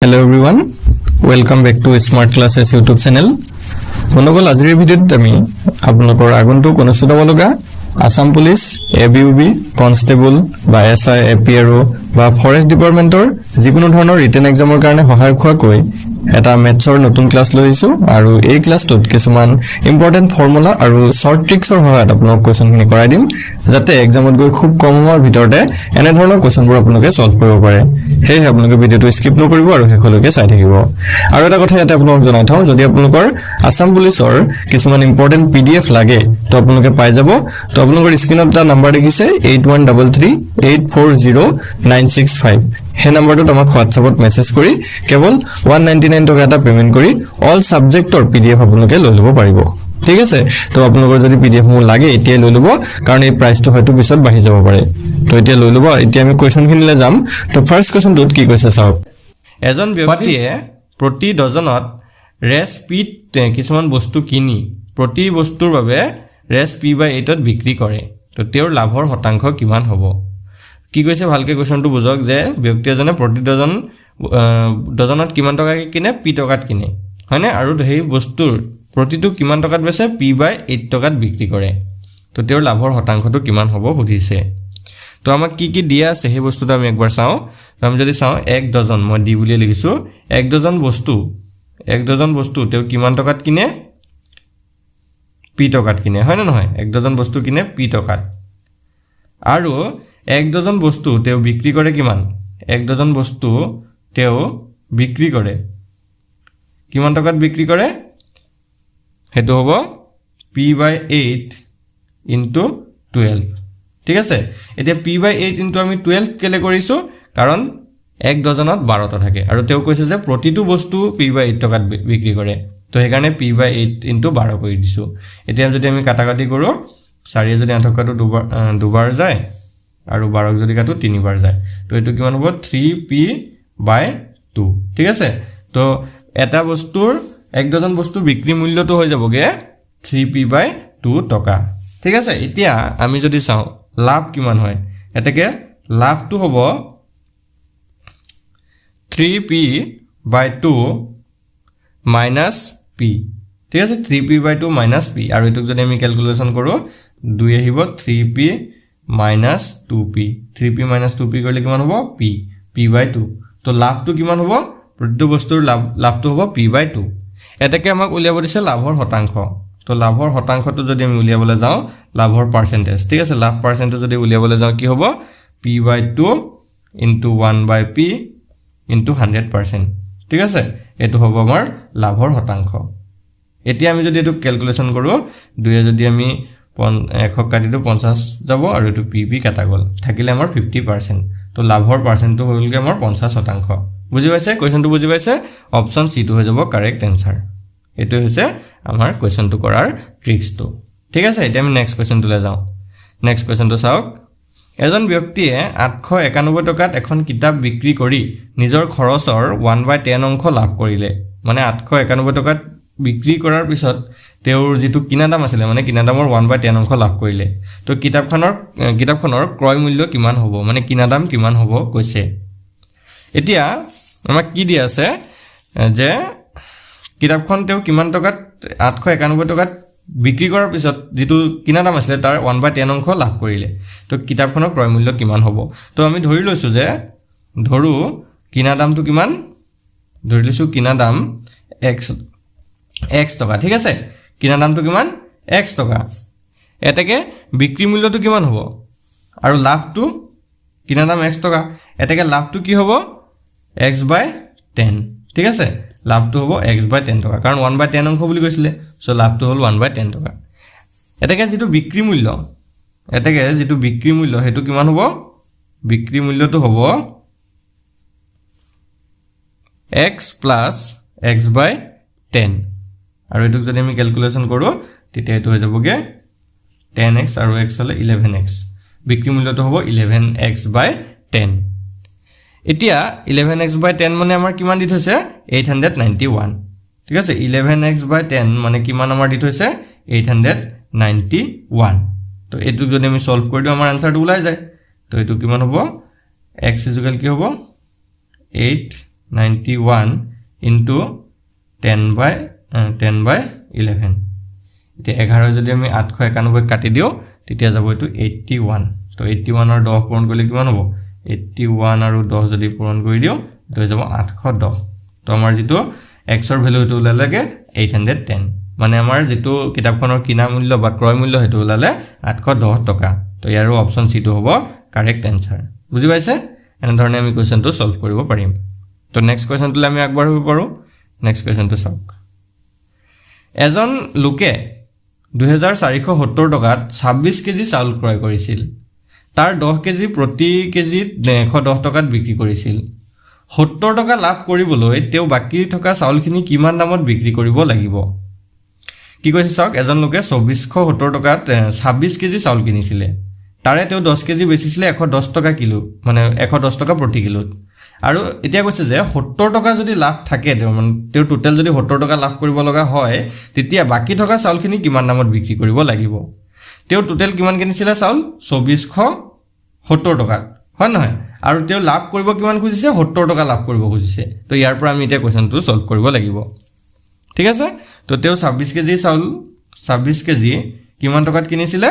Hello everyone, welcome back to Smart Classes YouTube channel. বন্ধুসকল আজিৰ ভিডিঅ'ত আমি আপোনালোকৰ আগন্তুক অনুষ্ঠিত হ'বলগা আসাম পুলিচ এবিউবি কনষ্টেবল বা এসআই এপিআৰও বা ফৰেষ্ট ডিপাৰ্টমেন্টৰ যিকোনো ধৰণৰ ৰিটেন এক্সামৰ কাৰণে সহায়ক হোৱাকৈ এটা মেথছৰ নতুন ক্লাছ লৈছো আৰু এই ক্লাছটোত কিছুমান ইম্পৰ্টেন্ট ফৰ্মুলা আৰু শৰ্ট ট্ৰিক্সৰ সহায়ত আপোনাক কোৱেশ্চনখিনি কৰাই দিম যাতে এক্সামত গৈ খুব কম সময়ৰ ভিতৰতে এনে ধৰণৰ কোৱেশ্চনবোৰ আপোনালোকে সলভ কৰিব পাৰে সেয়ে আপোনালোকে ভিডিঅ'টো স্কিপ নকৰিব আৰু শেষলৈকে চাই থাকিব আৰু এটা কথা ইয়াতে আপোনাক জনাই থওঁ যদি আপোনালোকৰ আসাম পুলিচৰ কিছুমান ইম্পৰ্টেন্ট পিডিএফ লাগে তো আপোনালোকে পাই যাব তো আপোনালোকৰ স্ক্ৰিনত এটা নম্বৰ দেখিছে 8133840965 হে নম্বৰটো আমাক WhatsAppত মেছেজ কৰি কেৱল 199 টকা এটা পেমেন্ট কৰি অল সাবজেক্টৰ পিডিএফ আপোনালোকে লৈ ল'ব পাৰিব ঠিক আছে তো আপোনালোকৰ যদি পিডিএফ মু লাগে এতিয়া লৈ ল'ব কাৰণ এই প্ৰাইচটো হয়তো পিছত বাঢ়ি যাব পাৰে তো এতিয়া লৈ ল'ব এতিয়া আমি কোৱেশ্চনখিনিলে যাম তো ফাৰ্স্ট কোৱেশ্চনটোত কি কৈছে চাওক এজন ব্যক্তিয়ে প্ৰতি ডজনত ৰেস পিত কিছুমান বস্তু কিনি প্ৰতি বস্তুৰ বাবে ৰেস p/8 ত বিক্ৰী কৰে তো তেওঁৰ লাভৰ শতাংশ কিমান হ'ব কি কৈছে ভালকে কোৱেশ্চনটো বুজক যে ব্যক্তি এজনে প্ৰতি ডজনত কিমান টকা কিনে p টকাত কিনে হয়নে আৰু সেই বস্তুৰ প্ৰতিটো কিমান টকাত বেছে p/8 টকাত বিক্ৰী কৰে তো তেওঁৰ লাভৰ শতাংশটো কিমান হ'ব সুধিছে তো আমাক কি কি দিয়া আছে সেই বস্তুটো আমি একবাৰ চাও আমি যদি চাও 1 ডজন মই দি বুলি লিখিছো 1 ডজন বস্তু তেওঁ কিমান টকাত কিনে p টকাত কিনে হয় না নহয় 1 ডজন বস্তু কিনে p টকাত আৰু 1 ডজন বস্তু তেওঁ বিক্ৰী কৰে কিমান 1 ডজন বস্তু তেওঁ বিক্ৰী কৰে কিমান টকাত বিক্ৰী কৰে হেতু হ'ব p/8 * 12 ঠিক আছে এতিয়া p/8 * আমি 12 কেলে কৰিছো কাৰণ 1 ডজনত 12টা থাকে আৰু তেওঁ কৈছে যে প্ৰতিটো বস্তু p/8 টকাত বিক্ৰী কৰে তো হেকাৰণে p/8 * 12 কৰি দিছো এতিয়া যদি আমি কাটাকাটি কৰো 4 যদি 8 কাটো দুবাৰ যায় আৰু 12 যদি কাটো তিনিবাৰ যায় তো এটো কিমান হ'ব 3p/2 ঠিক আছে তো এটা বস্তুৰ 1 ডজন বস্তু বিক্ৰী মূল্যটো হৈ যাবগে 3p/2 টকা ঠিক আছে এতিয়া আমি যদি চাও লাভ কিমান হয় এটাকে লাভটো হ'ব 3p/2 - p ঠিক আছে 3p/2 - p আৰু এটুক যদি আমি ক্যালকুলেশন কৰো 2 আহিব 3p - 2p 3p - 2p কৰিলে কিমান হ'ব p/2 তো লাভটো কিমান হ'ব প্ৰতিটো বস্তুৰ লাভটো হ'ব p/2 এটাকে আমাক উলিয়াব দিছে লাভৰ শতাংশ তো লাভৰ শতাংশটো যদি আমি উলিয়াবলৈ যাও লাভৰ পাৰ্সেন্টেজ ঠিক আছে লাভ পাৰ্সেন্টেজ যদি উলিয়াবলৈ যাও কি হ'ব p/2 * 1/p * 100% ঠিক আছে এটো হ'ব আমাৰ লাভৰ শতাংশ এতিয়া আমি যদি এটো ক্যালকুলেশন কৰো 2 যদি আমি 100 কাটি দিও 50 যাব আৰু এটো p কাটা গল থাকিলে আমাৰ 50% তো লাভৰ পাৰ্সেন্টটো হলগে আমাৰ 50% বুজি পাইছে কোৱেশ্চনটো বুজি পাইছে অপচন সি টো হৈ যাব কাৰেক্ট আনসাৰ এটো হৈছে আমাৰ কোৱেশ্চনটো কৰাৰ ট্ৰিক্সটো ঠিক আছে এতিয়া আমি নেক্সট কোৱেশ্চনটোলৈ যাও নেক্সট কোৱেশ্চনটো চাওক এজন ব্যক্তিয়ে 891 টকাত এখন কিতাপ বিক্ৰী কৰি নিজৰ খৰচৰ 1/10 অংশ লাভ কৰিলে মানে 891 টকাত বিক্ৰী কৰাৰ পিছত তেওঁৰ যেটো কিনা দাম আছিল মানে কিনা দামৰ 1/10 অংশ লাভ কৰিলে তো কিতাপখনৰ ক্ৰয় মূল্য কিমান হ'ব মানে কিনা দাম কিমান হ'ব কৈছে এতিয়া আমাক কি দিয়া আছে যে কিতাপখন তেওঁ কিমান টকাত 891 টকাত বিক্ৰী কৰাৰ পিছত যেটো কিনা দাম আছিল তাৰ 1/10 অংশ লাভ কৰিলে তো কিতাপখনৰ ক্ৰয় মূল্য কিমান হ'ব তো আমি ধৰি লৈছো যে ধৰু কিনা দামটো কিমান ধৰি লৈছো কিনা দাম x টকা ঠিক আছে কিনা দামটো কিমান x টকা এটাকে বিক্ৰী মূল্যটো কিমান হ'ব আৰু লাভটো কিনা দাম x টকা এটাকে লাভটো কি হ'ব x/10 ঠিক আছে লাভটো হ'ব x/10 টকা কাৰণ 1/10 অংশ বুলি কৈছিলে সো লাভটো হ'ল 1/10 টকা এটাকে যেটো বিক্ৰী মূল্য হেতু কিমান হ'ব বিক্ৰী মূল্যটো হ'ব x + x/10 আৰু এটুক যদি আমি ক্যালকুলেশন কৰো তেতিয়া এটো হৈ যাবগে 10x আৰু x হলে 11x বিক্ৰী মূল্যটো হ'ব 11x/10 এতিয়া 11x/10 মানে আমাৰ কিমান দিত হৈছে 891 ঠিক আছে 11x/10 মানে কিমান আমাৰ দিত হৈছে 891 তো এটুক যদি আমি সলভ কৰি দিও আমাৰ আনসাৰটো ওলাই যায় তো এটু কিমান হ'ব x = কি হ'ব 8 91 into 10/11 এতিয়া 11 যদি আমি 891 কাটি দিও তেতিয়া যাব এটো 81 তো 81 আৰু 10 পূৰণ কৰিলে কিমান হ'ব 81 আৰু 10 যদি পূৰণ কৰি দিও তো হৈ যাব 810 তো আমাৰ যেটো x ৰ ভ্যালু এটো ওলালে 810 মানে আমাৰ যেটো কিতাপখনৰ কিনা মূল্য বা ক্ৰয় মূল্য হেতু ওলালে 810 টকা তো ইয়াৰ অপচন সি টো হ'ব কাৰেক্ট आंसर বুজি পাইছে এনে ধৰণে আমি কোৱেশ্চনটো সলভ কৰিব পাৰিম তো নেক্সট কোৱেশ্চনটো আমি আগবাঢ়িব পাৰো নেক্সট কোৱেশ্চনটো চাওক এজন লোকে 2470 টকাত 26 কেজি চাউল ক্ৰয় কৰিছিল তাৰ 10 কেজি প্ৰতি কেজি 110 টকাত বিক্ৰী কৰিছিল 70 টকা লাভ কৰিবলৈ তেও বাকি থকা চাউলখিনি কিমান দামত বিক্ৰী কৰিব লাগিব কি কৈছে চাওক এজন লোকে 2470 টকাত 26 কেজি চাউল কিনিছিলে তাৰে তেও 10 কেজি বেচিছিলে 110 টকা কিলো মানে 110 টকা প্ৰতি কিলো আৰু এতিয়া কৈছে যে 70 টকা যদি লাভ থাকে তেও টোটাল যদি 70 টকা লাভ কৰিব লগা হয় তেতিয়া বাকি থকা চাউলখিনি কিমান দামত বিক্ৰী কৰিব লাগিব তেও টোটাল কিমান কিনিছিলে চাউল 2470 টকা হয় নহয় আৰু তেও লাভ কৰিব কিমান খুজিছে 70 টকা লাভ কৰিব খুজিছে তো ইয়াৰ পৰা আমি এতিয়া কোৱেশ্চনটো সলভ কৰিব লাগিব ঠিক আছে তো তেও 26 কেজি চাউল 26 কেজি কিমান টকাত কিনিছিলে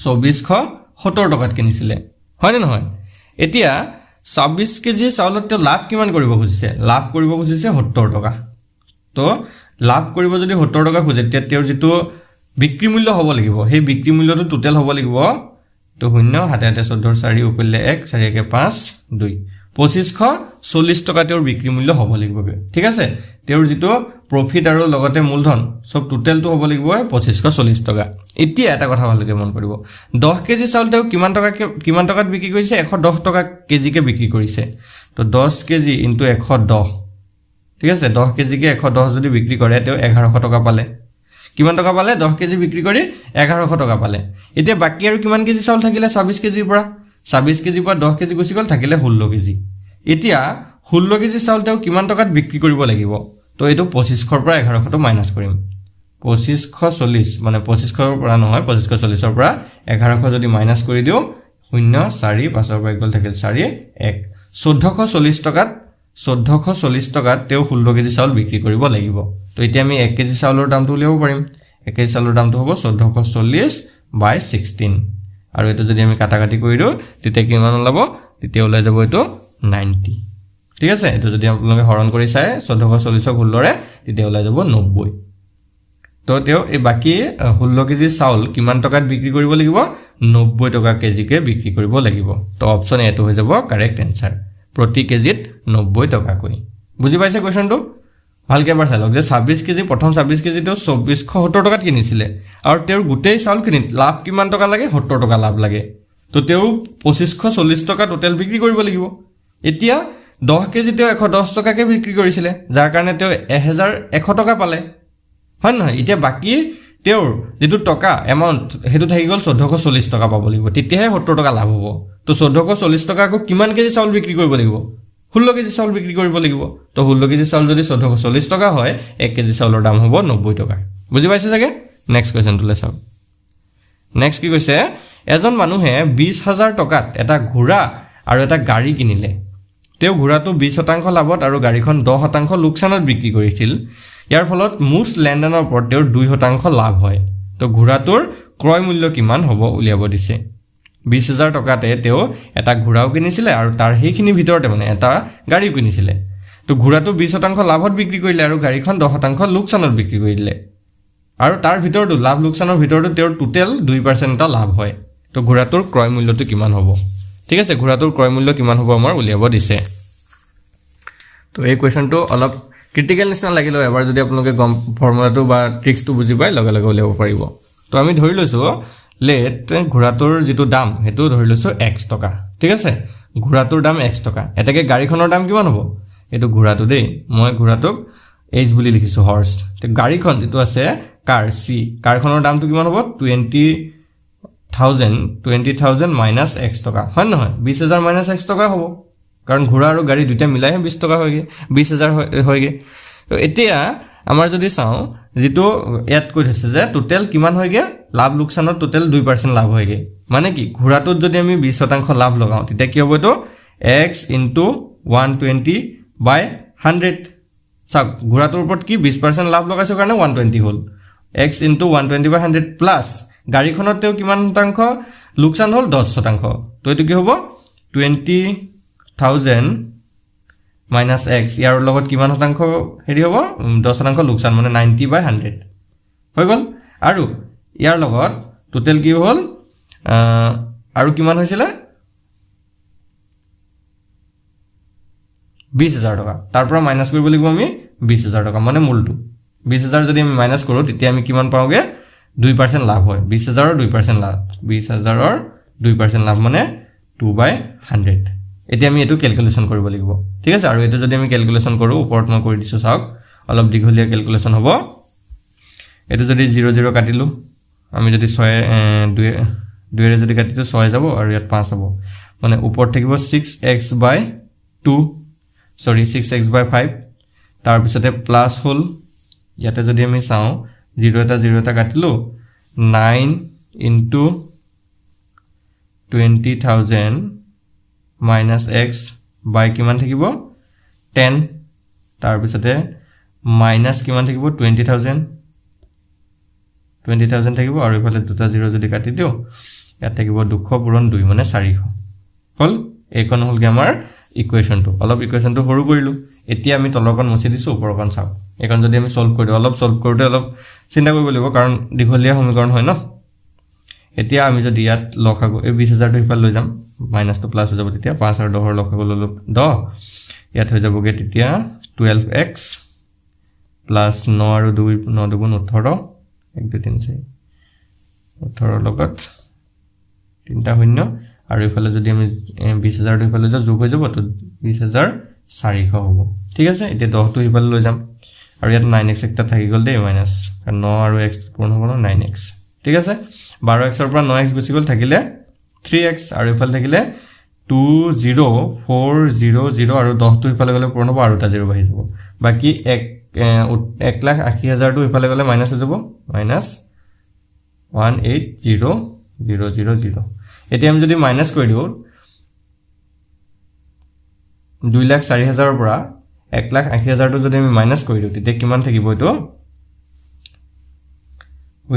2470 টকাত কিনিছিলে হয় নে নহয় এতিয়া 26 কেজি চাউলত তেও লাভ কিমান কৰিব খুজিছে লাভ কৰিব খুজিছে 70 টকা তো লাভ কৰিব যদি 70 টকা খুজে তেও যেটো বিক্ৰী মূল্য হ'ব লাগিব সেই বিক্ৰী মূল্যটো টোটাল হ'ব লাগিব তো 0 হাতে হাতে 14 4 উপলে 1 4 1 5 2 2540 টকা তেও বিক্ৰী মূল্য হ'ব লাগিব ঠিক আছে তেও যেটো প্ৰফিট আৰু লগতে মূলধন সব টোটালটো হ'ব লাগিব 2540 টকা এতিয়া এটা কথা ভালকে মন কৰিব 10 কেজি চাউল তেও কিমান টকাত বিক্ৰী কৰিছে 110 টকা কেজি কে বিক্ৰী কৰিছে তো 10 কেজি ইনটু 110 ঠিক আছে 10 কেজি কে 110 যদি বিক্ৰী কৰে তেও 1100 টকা পালে কিমান টকা পালে 10 কেজি বিক্ৰী কৰি 1100 টকা পালে এতিয়া বাকি আৰু কিমান কেজি চাউল থাকিলে 26 কেজিৰ পৰা 26 কেজিৰ পৰা 10 কেজি গুছি গল থাকিলে 16 কেজি এতিয়া 16 কেজি চাউল তেও কিমান টকাত বিক্ৰী কৰিব লাগিব তো এটো 25 ৰ পৰা 1100 টো মাইনাস কৰিম 2540 মানে 25 ৰ পৰা নহয় 2540 ৰ পৰা 1100 যদি মাইনাস কৰি দিও 0 4 5 ৰ পৰা গল থাকিল 4 1 1440 টকাত 1440 টকাত তেও 16 কেজি চাউল বিক্ৰী কৰিব লাগিব তো এতিয়া আমি 1 কেজি চাউলৰ দামটো উলিয়াব পাৰিম 1 কেজি চাউলৰ দামটো হ'ব 1440 বাই 16 আৰু এটো যদি আমি কাটাকাটি কৰি দিও তেতিয়া কিমান ওলাব তেতিয়া ওলাই যাব এটো 90 ঠিক আছে এটো যদি আপোনালোকে হৰণ কৰি চাই 1440 ক 16 ৰে তেতিয়া ওলাই যাব 90 তো তেও এই বাকি 16 কেজি চাউল কিমান টকাত বিক্ৰী কৰিব লাগিব 90 টকা কেজি কে বিক্ৰী কৰিব লাগিব তো অপচন এটো হৈ যাব কাৰেক্ট आंसर প্ৰতি কেজিত 90 টকা কই বুজি পাইছে কোৱেশ্চনটো ভালকে এবাৰ চালক যে 26 কেজি প্ৰথম 26 কেজি তেও 2470 টকাত কিনিছিলে আৰু তেও গুটেই চাউল কিনিত লাভ কিমান টকা লাগে 70 টকা লাভ লাগে তো তেও 2540 টকা টোটাল বিক্ৰী কৰিব লাগিব এতিয়া 10 কেজি তেও 110 টকা কে বিক্ৰী কৰিছিলে যাৰ কাৰণে তেও 1100 টকা পালে হয় নহয় এতিয়া বাকি তেও যেটো টকা এমাউন্ট হেতু থাকি গল 1440 টকা পাব লাগিব তেতিয়াহে 70 টকা লাভ হ'ব তো 1440 টকা কো কিমান কেজি চাউল বিক্ৰী কৰিব লাগিব 16 কেজি চাউল বিক্ৰী কৰিব লাগিব তো 16 কেজি চাউল যদি 1440 টকা হয় 1 কেজি চাউলৰ দাম হ'ব 90 টকা বুজি পাইছে চাগে নেক্সট কোৱেশ্চনটো লৈ চাও নেক্সট কি কৈছে এজন মানুহে 20000 টকাত এটা ঘোঁৰা আৰু এটা গাড়ী কিনিলে তেও ঘোঁৰাটো 20% লাভত আৰু গাড়ীখন 10% লোকচানত বিক্ৰী কৰিছিল ইয়াৰ ফলত মুঠ লেনদেনৰ ওপৰত তেও 2% লাভ হয় তো ঘোঁৰাটোৰ ক্ৰয় মূল্য কিমান হ'ব উলিয়াব দিছে 20000 টকাতে তেও এটা ঘোঁৰাও কিনিছিলে আৰু তাৰ হেখিনি ভিতৰতে মানে এটা গাড়ীও কিনিছিলে তো ঘোঁৰাটো 20% লাভত বিক্ৰী কৰিলে আৰু গাড়ীখন 10% লোকচানত বিক্ৰী কৰিলে আৰু তাৰ ভিতৰটো লাভ লোকচানৰ ভিতৰটো তেও টোটাল 2% এটা লাভ হয় তো ঘোঁৰাটোৰ ক্ৰয় মূল্যটো কিমান হ'ব ঠিক আছে ঘোঁৰাটোৰ ক্ৰয় মূল্য কিমান হ'ব আমাৰ উলিয়াব দিছে তো এই কোৱেশ্চনটো অলপ ক্ৰিটিকেল নিচিনা লাগিলো এবাৰ যদি আপোনালোকে গম ফৰ্মুলাটো বা ট্ৰিক্সটো বুজি পায় লগে লগে উলিয়াব পাৰিব তো আমি ধৰি লৈছো লেট ঘোঁৰাটোৰ যেটো দাম হেতু ধৰি লৈছো x টকা ঠিক আছে ঘোঁৰাটোৰ দাম x টকা এটাকে গাড়ীখনৰ দাম কিমান হ'ব এটো ঘোঁৰাটো দেই মই ঘোঁৰাটোক h বুলি লিখিছো হৰ্স তে গাড়ীখন যেটো আছে কাৰ c কাৰখনৰ দামটো কিমান হ'ব 20000 মাইনাস x টকা হয় নহয় 20000 মাইনাস x টকা হ'ব কাৰণ ঘোঁৰা আৰু গাড়ী দুটা মিলাইহে 20 টকা হয়গে 20000 হয়গে তো এতিয়া আমাৰ যদি চাও যেটো এড কৈ আছে যে টোটাল কিমান হয়গে লাভ লোকসানৰ টোটাল 2% লাভ হয়গে মানে কি ঘোঁৰাটোত যদি আমি 20% লাভ লগাও তেতিয়া কি হ'ব তো x * 120 বাই 100 চাওক ঘোঁৰাটোৰ ওপৰত কি 20% লাভ লগাইছো কাৰণে 120 হ'ল x ইনটু 120 বাই 100 প্লাস গাড়ীখনত তেও কিমান শতাংশ লোকসান হ'ল 10% তো এটো কি হ'ব 20000 minus x ইয়াৰ লগত কিমান শতাংশ হেৰি হ'ব 10% লোকসান মানে 90 বাই 100 হৈ গল আৰু ইয়াৰ লগত টোটাল কি হ'ল আৰু কিমান হৈছিল 20000 টকা তাৰ পৰা মাইনাস কৰিব লাগিব আমি 20000 টকা মানে মূলটো 20000 যদি আমি মাইনাস কৰো তেতিয়া আমি কিমান পাওঁগে 2% লাভ হয় 20000 ৰ 2% লাভ 20000 ৰ 2% লাভ মানে 2/100 এতিয়া আমি এটো ক্যালকুলেশন কৰিব লাগিব ঠিক আছে আৰু এটো যদি আমি ক্যালকুলেশন কৰো ওপৰত মই কৰি দিছো চাওক অলপ দীঘলীয়া ক্যালকুলেশন হ'ব এটো যদি 0 0 কাটিলো আমি যদি 6 2 এৰে যদি কাটিটো 6 যাব আৰু ইয়াত 5 হ'ব মানে ওপৰত থাকিব 6x/2 sorry 6x/5 তাৰ পিছতে প্লাস হল ইয়াতে যদি আমি চাও 0 এটা কাটিলো 9 into 20000 minus x by কিমান থাকিব 10 তাৰ পিছতে minus কিমান থাকিব 20000 থাকিব আৰু ইফালে দুটা 0 যদি কাটি দিও ইয়াত থাকিব 200 পূৰণ 2 মানে 400 হল এইখন হল আমাৰ ইকুৱেশনটো অলপ ইকুৱেশনটো সৰু কৰিলো এতিয়া আমি তলৰকন মুছি দিছো ওপৰকন চাও এখন যদি আমি সলভ কৰি অলপ সলভ কৰোতে অলপ চিন্তা কৰিব লাগিব কাৰণ দীঘলীয়া সমীকৰণ হয় ন এতিয়া আমি যদি ইয়াত লখাগো এই 20000 টো ইফাল লৈ যাম মাইনাস টো প্লাস হৈ যাব তেতিয়া 5 আৰু 10 ৰ লখাগো ললো 10 ইয়াত হৈ যাবগে তেতিয়া 12x প্লাস 9 আৰু 2 9 2 18 1 2 3 4 18 লগত তিনটা শূন্য আৰু ইফালে যদি আমি 20000 টো ইফালে যোগ হৈ যাব তো 20400 হ'ব ঠিক আছে এতিয়া 10 টো ইফালে লৈ যাম আৰু ইয়াত 9x একটা থাকি গল দে মাইনাস 9 আৰু x পূৰণ হ'ব 9x ঠিক আছে 12x ৰ পৰা 9x গুছি গল থাকিলে 3x আৰু ইফালে থাকিলে 20400 আৰু 10 টো ইফালে গলে পূৰণ হ'ব আৰু এটা 0 বাহি যাব বাকি 1,80,000 টো ইফালে গলে মাইনাস হৈ যাব মাইনাস 180,000 এতিয়া আমি যদি মাইনাস কৰি দিও 2,04,000 ৰ পৰা 1,80,000 টো যদি আমি মাইনাস কৰি দিও তেতিয়া কিমান থাকিব এটো 0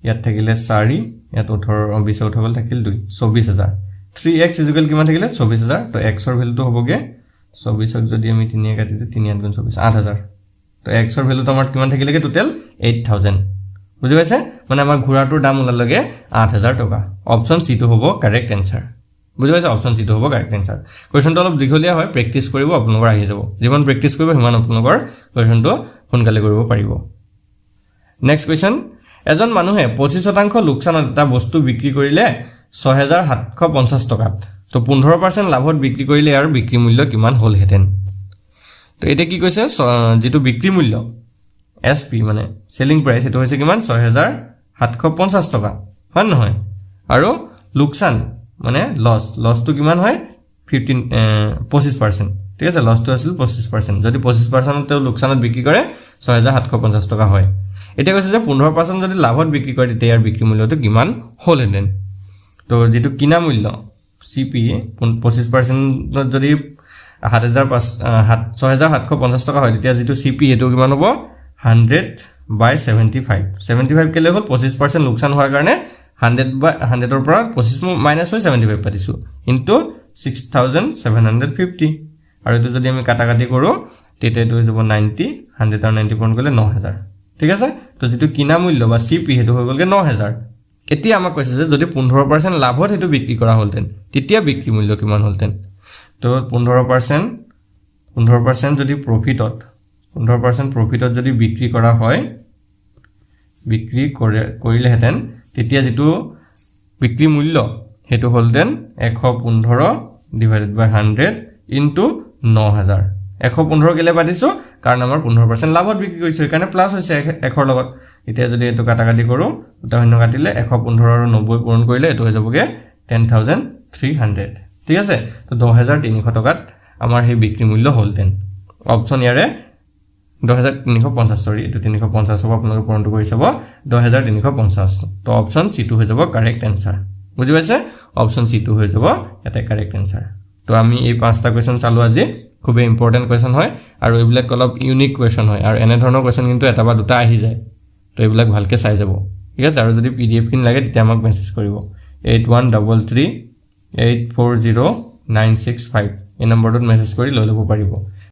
ইয়াত থাকিলে 4 ইয়াত 18 20 উঠা গল থাকিল 2 24000 3x ইকুৱেল কিমান থাকিলে 24000 তো x ৰ ভ্যালুটো হ'বগে 24ক যদি আমি 3 এ কাটি দিও 3 8 গুণ 24 8000 তো x ৰ ভ্যালুটো আমাৰ কিমান থাকিলেগে টোটাল 8000 বুজি পাইছে মানে আমাৰ ঘোৰাটোৰ দাম ওলালগে 8000 টকা অপচন সি টো হ'ব কারেক্ট आंसर বুজি পাইছে অপচন সি টো হ'ব কারেক্ট आंसर কোৱেশ্চনটো অলপ দীঘলীয়া হয় প্ৰেক্টিস কৰিব আপোনালোকৰ আহি যাব যিমান প্ৰেক্টিস কৰিব হিমান আপোনালোকৰ কোৱেশ্চনটো সোনকালে কৰিব পাৰিব নেক্সট কোৱেশ্চন এজন মানুহে 25% লোকসানত এটা বস্তু বিক্ৰী কৰিলে 6750 টকাত তো 15% লাভত বিক্ৰী কৰিলে আৰু বিক্ৰী মূল্য কিমান হ'ল হেতেন তো এটা কি কৈছে যেটো বিক্ৰী মূল্য SP মানে সেলিং প্ৰাইস এটো হৈছে কিমান 6750 টকা হয় নহয় আৰু লোকসান মানে লস তো কিমান হয় 25% ঠিক আছে লস তো আছিল 25% যদি 25% তে লোকসানত বিক্ৰী কৰে 6750 টকা হয় এটা কৈছে যে 15% যদি লাভত বিক্ৰী কৰে তেতিয়া ইয়াৰ বিক্ৰী মূল্যটো কিমান হ'ল হেতেন তো যেটো কিনা মূল্য CP 25% যদি 6750 টকা হয় তেতিয়া যেটো CP এটো কিমান হ'ব 100/75 75 কেলে হ'ল 25% লোকসান হোৱাৰ কাৰণে 100 ৰ পৰা 25 মাইনাস হৈ 75 পাতিছো ইনটু 6750 আৰু এটো যদি আমি কাটাকাটি কৰো তেতিয়া এটো হৈ যাব 90 100 আৰু 90 পূৰণ কৰিলে 9000 ঠিক আছে তো যেটো কিনা মূল্য বা CP হেতু হৈ গলগে 9000 এতিয়া আমাক কৈছে যে যদি 15% লাভত হেতু বিক্ৰী কৰা হলতেন তেতিয়া বিক্ৰী মূল্য কিমান হলতেন তো 15% যদি প্ৰফিটত 15% প্ৰফিটত যদি বিক্ৰী কৰা হয় বিক্ৰী কৰিলে হেতেন তেতিয়া যেটো বিক্ৰী মূল্য হেতু হলতেন 115 ডিভাইডেড বাই 100 ইনটু 9000 115 কেলে পাতিছো কাৰণ আমাৰ 15% লাভত বিক্ৰী কৰিছো কাৰণে প্লাস হৈছে 1 ৰ লগত এতিয়া যদি এটো কাটাকাটি কৰো দুটা শূন্য কাটিলে 115 আৰু 90 পূৰণ কৰিলে এটো হৈ যাবগে 10300 ঠিক আছে তো 10300 টকাত আমাৰ হে বিক্ৰী মূল্য হলতেন অপচন ইয়াৰে 10350 সৰি এটো 350 হ'ব আপোনালোকে পূৰণটো কৰি চাব 10350 তো অপচন সি টো হৈ যাব কারেক্ট आंसर বুজি পাইছে অপচন সি টো হৈ যাব এটা কারেক্ট आंसर তো তো আমি এই 5টা কুৱেশ্যন চালো আজি খুবেই ইম্পৰ্টেণ্ট কুৱেশ্যন হয় আৰু এইবিলাক অলপ ইউনিক কুৱেশ্যন হয় আৰু এনে ধৰণৰ কুৱেশ্যন কিন্তু এটা বা দুটা আহি যায় তো এইবিলাক ভালকৈ চাই যাব ঠিক আছে আৰু যদি PDF খিনি লাগে তেতিয়া আমাক মেছেজ কৰিব 8133840965 এই নম্বৰটোত মেছেজ কৰি লৈ ল'ব পাৰিব